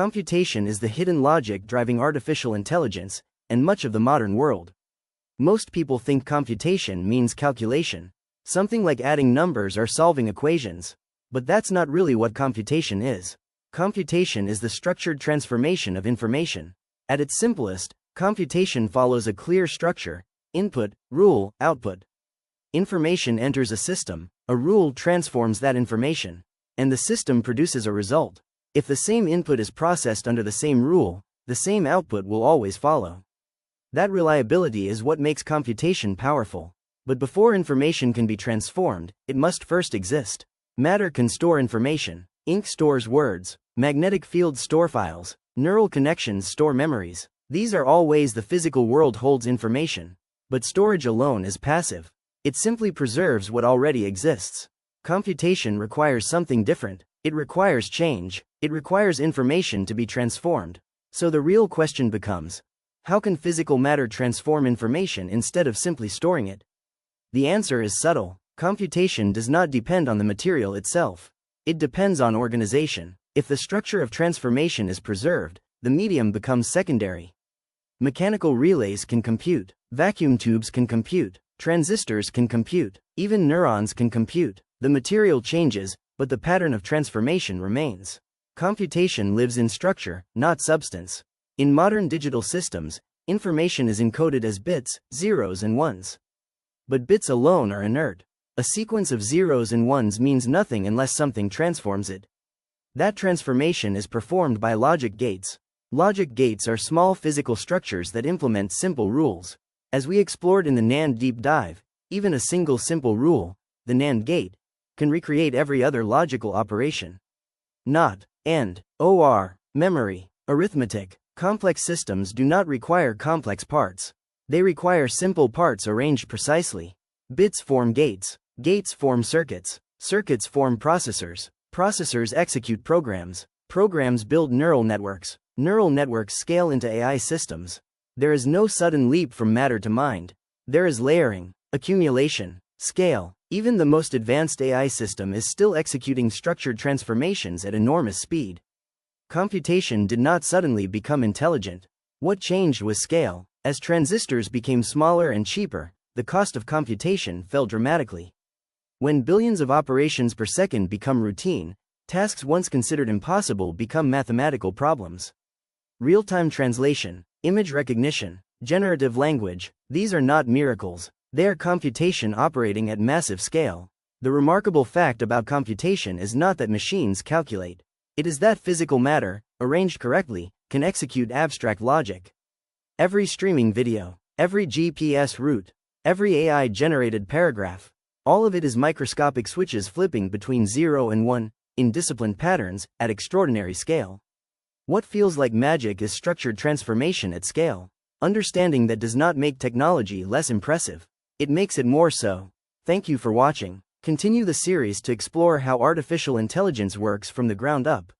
Computation is the hidden logic driving artificial intelligence and much of the modern world. Most people think computation means calculation, something like adding numbers or solving equations. But that's not really what computation is. Computation is the structured transformation of information. At its simplest, computation follows a clear structure: input, rule, output. Information enters a system, a rule transforms that information, and the system produces a result. If the same input is processed under the same rule, the same output will always follow. That reliability is what makes computation powerful. But before information can be transformed, it must first exist. Matter can store information. Ink stores words. Magnetic fields store files. Neural connections store memories. These are all ways the physical world holds information. But storage alone is passive. It simply preserves what already exists. Computation requires something different. It requires change. It requires information to be transformed. So the real question becomes, how can physical matter transform information instead of simply storing it? The answer is subtle. Computation does not depend on the material itself. It depends on organization. If the structure of transformation is preserved, the medium becomes secondary. Mechanical relays can compute. Vacuum tubes can compute. Transistors can compute. Even neurons can compute. The material changes, but the pattern of transformation remains. Computation lives in structure, not substance. In modern digital systems, information is encoded as bits, zeros and ones. But bits alone are inert. A sequence of zeros and ones means nothing unless something transforms it. That transformation is performed by logic gates. Logic gates are small physical structures that implement simple rules. As we explored in the NAND deep dive, even a single simple rule, the NAND gate, can recreate every other logical operation. Not, and, or, memory, arithmetic. Complex systems do not require complex parts. They require simple parts arranged precisely. Bits form gates. Gates form circuits. Circuits form processors. Processors execute programs. Programs build neural networks. Neural networks scale into AI systems. There is no sudden leap from matter to mind. There is layering, accumulation, scale. Even the most advanced AI system is still executing structured transformations at enormous speed. Computation did not suddenly become intelligent. What changed was scale. As transistors became smaller and cheaper, the cost of computation fell dramatically. When billions of operations per second become routine, tasks once considered impossible become mathematical problems. Real-time translation, image recognition, generative language, these are not miracles. They are computation operating at massive scale. The remarkable fact about computation is not that machines calculate. It is that physical matter, arranged correctly, can execute abstract logic. Every streaming video, every GPS route, every AI-generated paragraph, all of it is microscopic switches flipping between 0 and 1, in disciplined patterns, at extraordinary scale. What feels like magic is structured transformation at scale. Understanding that does not make technology less impressive. It makes it more so. Thank you for watching. Continue the series to explore how artificial intelligence works from the ground up.